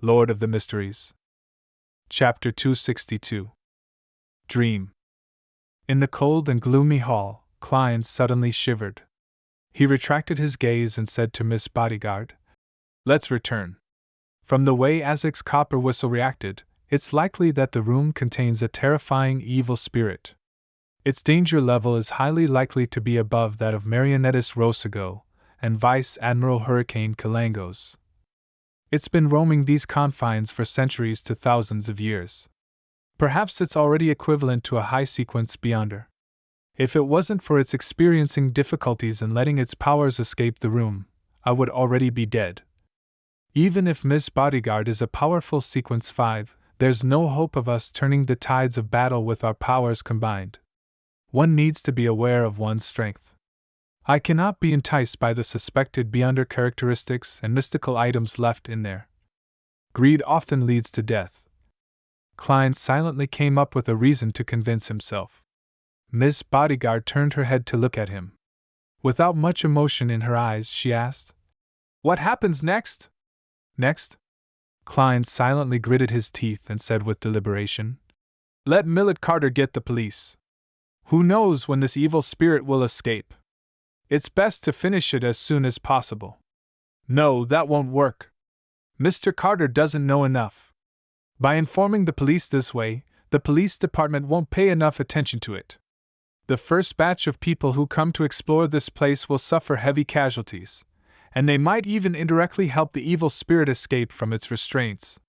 Lord of the Mysteries. Chapter 262. Dream. In the cold and gloomy hall, Klein suddenly shivered. He retracted his gaze and said to Miss Bodyguard, "Let's return." From the way Isaac's copper whistle reacted, it's likely that the room contains a terrifying evil spirit. Its danger level is highly likely to be above that of Marionettist Rosago and Vice Admiral Hurricane Kalangos. It's been roaming these confines for centuries to thousands of years. Perhaps it's already equivalent to a high-sequence beyonder. If it wasn't for its experiencing difficulties in letting its powers escape the room, I would already be dead. Even if Miss Bodyguard is a powerful Sequence 5, there's no hope of us turning the tides of battle with our powers combined. One needs to be aware of one's strength. I cannot be enticed by the suspected beyonder characteristics and mystical items left in there. Greed often leads to death. Klein silently came up with a reason to convince himself. Miss Bodyguard turned her head to look at him. Without much emotion in her eyes, she asked, "What happens next?" "Next?" Klein silently gritted his teeth and said with deliberation, "Let Millet Carter get the police. Who knows when this evil spirit will escape? It's best to finish it as soon as possible." "No, that won't work. Mr. Carter doesn't know enough. By informing the police this way, the police department won't pay enough attention to it. The first batch of people who come to explore this place will suffer heavy casualties, and they might even indirectly help the evil spirit escape from its restraints.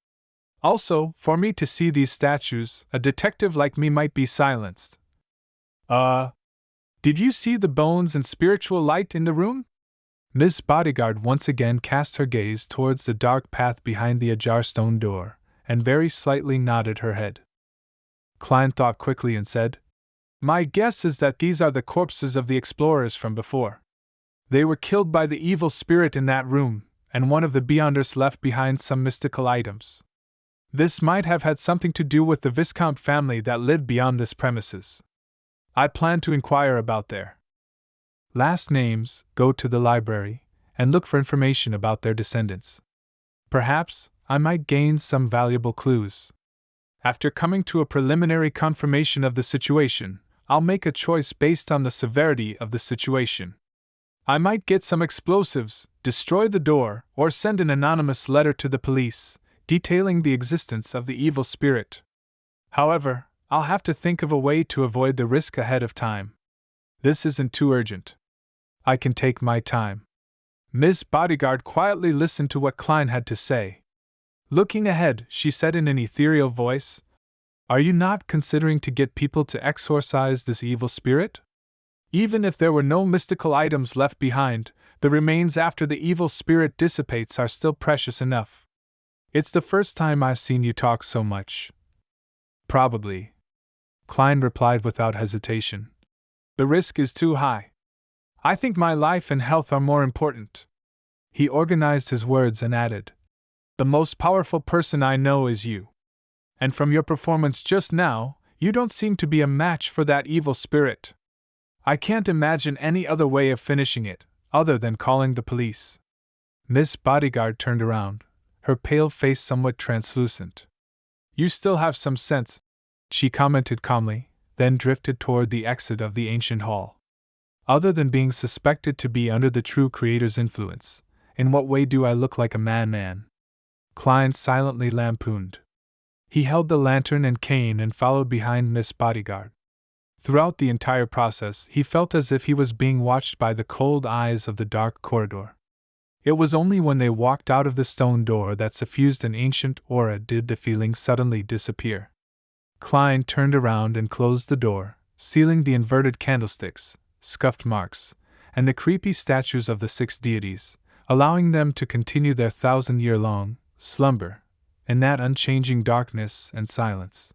Also, for me to see these statues, a detective like me might be silenced." Did you see the bones and spiritual light in the room?" Miss Bodyguard once again cast her gaze towards the dark path behind the ajar stone door, and very slightly nodded her head. Klein thought quickly and said, "My guess is that these are the corpses of the explorers from before. They were killed by the evil spirit in that room, and one of the beyonders left behind some mystical items. This might have had something to do with the Viscount family that lived beyond this premises. I plan to inquire about their last names, go to the library, and look for information about their descendants. Perhaps I might gain some valuable clues. After coming to a preliminary confirmation of the situation, I'll make a choice based on the severity of the situation. I might get some explosives, destroy the door, or send an anonymous letter to the police, detailing the existence of the evil spirit. However, I'll have to think of a way to avoid the risk ahead of time. This isn't too urgent. I can take my time." Miss Bodyguard quietly listened to what Klein had to say. Looking ahead, she said in an ethereal voice, "Are you not considering to get people to exorcise this evil spirit? Even if there were no mystical items left behind, the remains after the evil spirit dissipates are still precious enough. It's the first time I've seen you talk so much." "Probably," Klein replied without hesitation. "The risk is too high. I think my life and health are more important." He organized his words and added, "The most powerful person I know is you. And from your performance just now, you don't seem to be a match for that evil spirit. I can't imagine any other way of finishing it, other than calling the police." Miss Bodyguard turned around, her pale face somewhat translucent. "You still have some sense," she commented calmly, then drifted toward the exit of the ancient hall. "Other than being suspected to be under the true creator's influence, in what way do I look like a madman?" Klein silently lampooned. He held the lantern and cane and followed behind Miss Bodyguard. Throughout the entire process, he felt as if he was being watched by the cold eyes of the dark corridor. It was only when they walked out of the stone door that suffused an ancient aura did the feeling suddenly disappear. Klein turned around and closed the door, sealing the inverted candlesticks, scuffed marks, and the creepy statues of the 6 deities, allowing them to continue their 1,000-year-long slumber in that unchanging darkness and silence.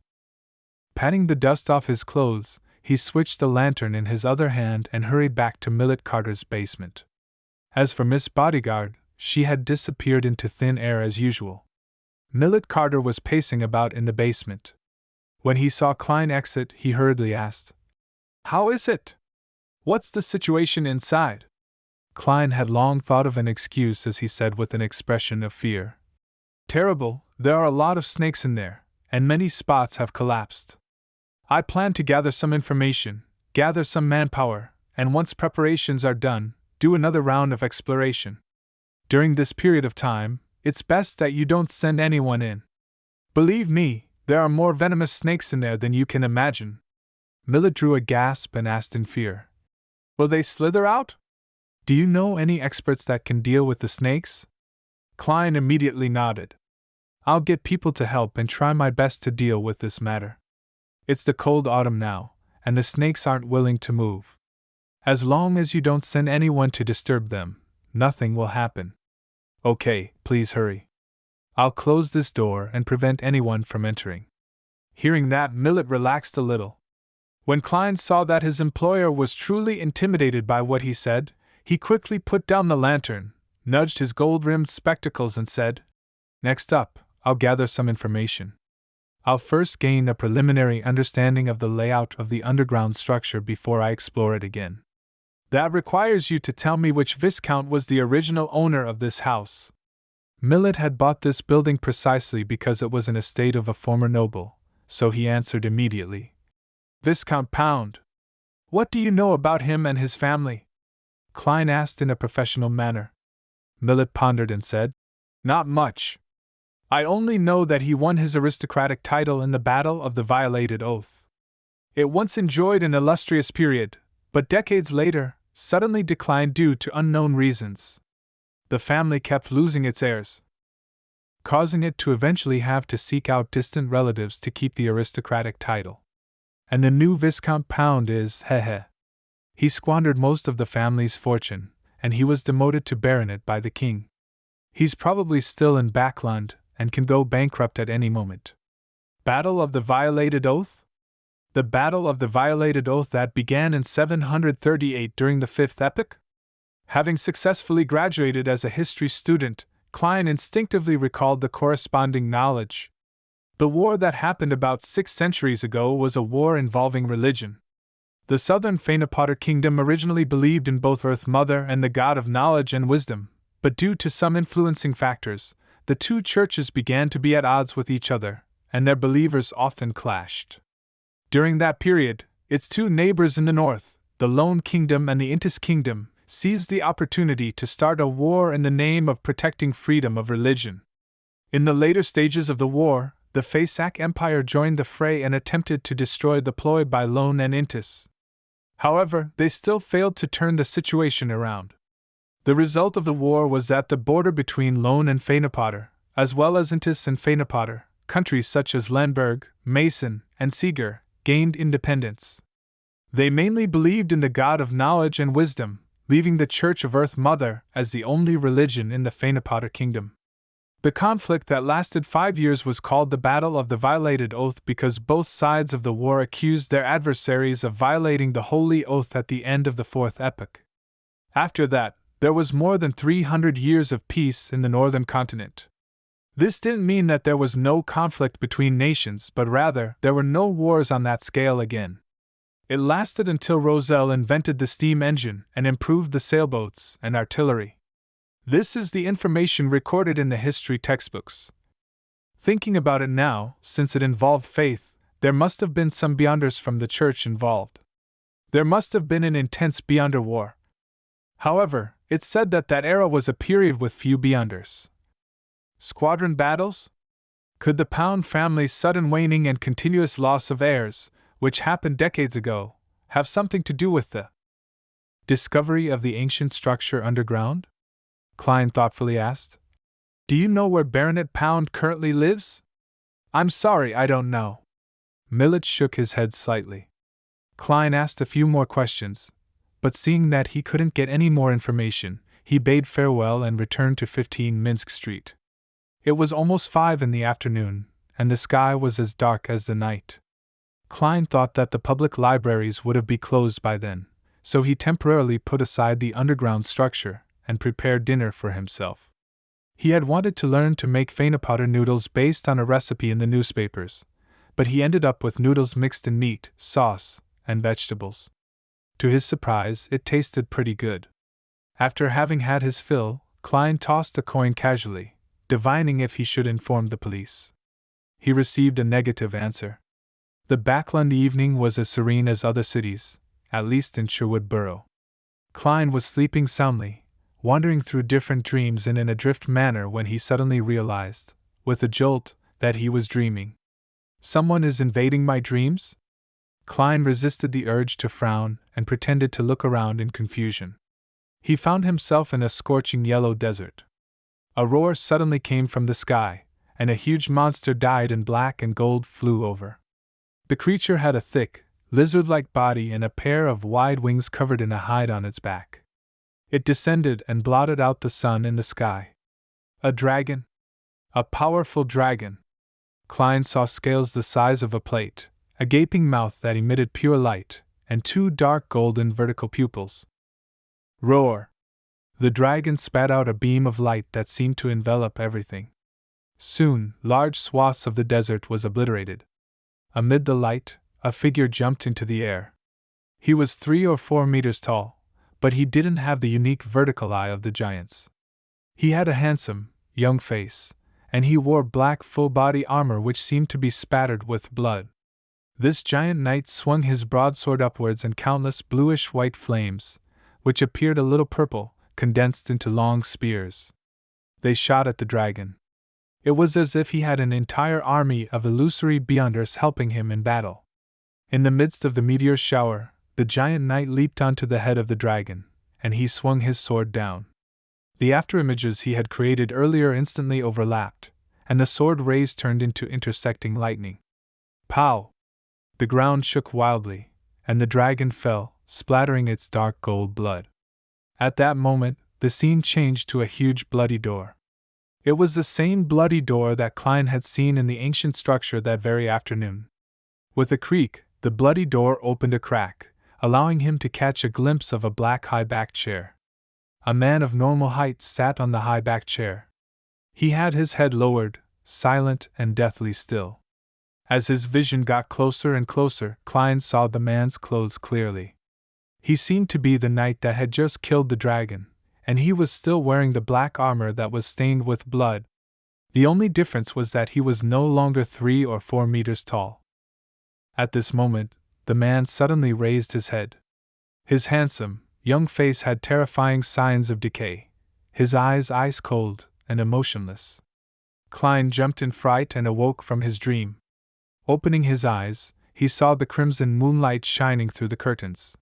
Patting the dust off his clothes, he switched the lantern in his other hand and hurried back to Millet Carter's basement. As for Miss Bodyguard, she had disappeared into thin air as usual. Millet Carter was pacing about in the basement. When he saw Klein exit, he hurriedly asked, "How is it? What's the situation inside?" Klein had long thought of an excuse as he said with an expression of fear, "Terrible, There are a lot of snakes in there, and many spots have collapsed. I plan to gather some information, gather some manpower, and once preparations are done, do another round of exploration. During this period of time, it's best that you don't send anyone in. Believe me, there are more venomous snakes in there than you can imagine. Millet drew a gasp and asked in fear, "Will they slither out? Do you know any experts that can deal with the snakes?" Klein immediately nodded. "I'll get people to help and try my best to deal with this matter. It's the cold autumn now, and the snakes aren't willing to move. As long as you don't send anyone to disturb them, nothing will happen. Okay, please hurry. I'll close this door and prevent anyone from entering." Hearing that, Millet relaxed a little. When Klein saw that his employer was truly intimidated by what he said, he quickly put down the lantern, nudged his gold-rimmed spectacles and said, "Next up, I'll gather some information. I'll first gain a preliminary understanding of the layout of the underground structure before I explore it again. That requires you to tell me which Viscount was the original owner of this house." Millet had bought this building precisely because it was an estate of a former noble, so he answered immediately, "Viscount Pound. What do you know about him and his family?" Klein asked in a professional manner. Millet pondered and said, "Not much. I only know that he won his aristocratic title in the Battle of the Violated Oath. It once enjoyed an illustrious period, but decades later, suddenly declined due to unknown reasons. The family kept losing its heirs, causing it to eventually have to seek out distant relatives to keep the aristocratic title. And the new Viscount Pound is, he squandered most of the family's fortune, and he was demoted to baronet by the king. He's probably still in Backland, and can go bankrupt at any moment." Battle of the Violated Oath? The Battle of the Violated Oath that began in 738 during the Fifth Epoch? Having successfully graduated as a history student, Klein instinctively recalled the corresponding knowledge. The war that happened about 6 centuries ago was a war involving religion. The southern Fainapotter kingdom originally believed in both Earth Mother and the god of knowledge and wisdom, but due to some influencing factors, the two churches began to be at odds with each other, and their believers often clashed. During that period, its two neighbors in the north, the Lone Kingdom and the Intis Kingdom, seized the opportunity to start a war in the name of protecting freedom of religion. In the later stages of the war, the FACELESS Empire joined the fray and attempted to destroy the ploy by Lone and Intis. However, they still failed to turn the situation around. The result of the war was that the border between Lone and Fainapotter, as well as Intis and Fainapotter, countries such as Lemberg, Mason, and Seeger, gained independence. They mainly believed in the god of knowledge and wisdom, leaving the Church of Earth Mother as the only religion in the Fainapotter kingdom. The conflict that lasted 5 years was called the Battle of the Violated Oath because both sides of the war accused their adversaries of violating the holy oath at the end of the Fourth Epoch. After that, there was more than 300 years of peace in the northern continent. This didn't mean that there was no conflict between nations, but rather, there were no wars on that scale again. It lasted until Roselle invented the steam engine and improved the sailboats and artillery. This is the information recorded in the history textbooks. Thinking about it now, since it involved faith, there must have been some Beyonders from the church involved. There must have been an intense Beyonder war. However, it's said that that era was a period with few Beyonders. Squadron battles? Could the Pound family's sudden waning and continuous loss of heirs, which happened decades ago, have something to do with the discovery of the ancient structure underground? Klein thoughtfully asked. Do you know where Baronet Pound currently lives? I'm sorry, I don't know. Millet shook his head slightly. Klein asked a few more questions, but seeing that he couldn't get any more information, he bade farewell and returned to 15 Minsk Street. It was almost 5 in the afternoon, and the sky was as dark as the night. Klein thought that the public libraries would have been closed by then, so he temporarily put aside the underground structure and prepared dinner for himself. He had wanted to learn to make Fainapotter noodles based on a recipe in the newspapers, but he ended up with noodles mixed in meat, sauce, and vegetables. To his surprise, it tasted pretty good. After having had his fill, Klein tossed a coin casually, divining if he should inform the police. He received a negative answer. The Backland evening was as serene as other cities, at least in Sherwood Borough. Klein was sleeping soundly, wandering through different dreams in an adrift manner when he suddenly realized, with a jolt, that he was dreaming. Someone is invading my dreams? Klein resisted the urge to frown and pretended to look around in confusion. He found himself in a scorching yellow desert. A roar suddenly came from the sky, and a huge monster dyed in black and gold flew over. The creature had a thick, lizard-like body and a pair of wide wings covered in a hide on its back. It descended and blotted out the sun in the sky. A dragon? A powerful dragon! Klein saw scales the size of a plate, a gaping mouth that emitted pure light, and two dark golden vertical pupils. Roar! The dragon spat out a beam of light that seemed to envelop everything. Soon, large swaths of the desert was obliterated. Amid the light, a figure jumped into the air. He was 3 or 4 meters tall, but he didn't have the unique vertical eye of the giants. He had a handsome, young face, and he wore black full-body armor which seemed to be spattered with blood. This giant knight swung his broadsword upwards, and countless bluish-white flames, which appeared a little purple, condensed into long spears. They shot at the dragon. It was as if he had an entire army of illusory beyonders helping him in battle. In the midst of the meteor shower, the giant knight leaped onto the head of the dragon, and he swung his sword down. The afterimages he had created earlier instantly overlapped, and the sword rays turned into intersecting lightning. Pow! The ground shook wildly, and the dragon fell, splattering its dark gold blood. At that moment, the scene changed to a huge bloody door. It was the same bloody door that Klein had seen in the ancient structure that very afternoon. With a creak, the bloody door opened a crack, allowing him to catch a glimpse of a black high-backed chair. A man of normal height sat on the high-backed chair. He had his head lowered, silent and deathly still. As his vision got closer and closer, Klein saw the man's clothes clearly. He seemed to be the knight that had just killed the dragon, and he was still wearing the black armor that was stained with blood. The only difference was that he was no longer 3 or 4 meters tall. At this moment, the man suddenly raised his head. His handsome, young face had terrifying signs of decay, his eyes ice cold and emotionless. Klein jumped in fright and awoke from his dream. Opening his eyes, he saw the crimson moonlight shining through the curtains.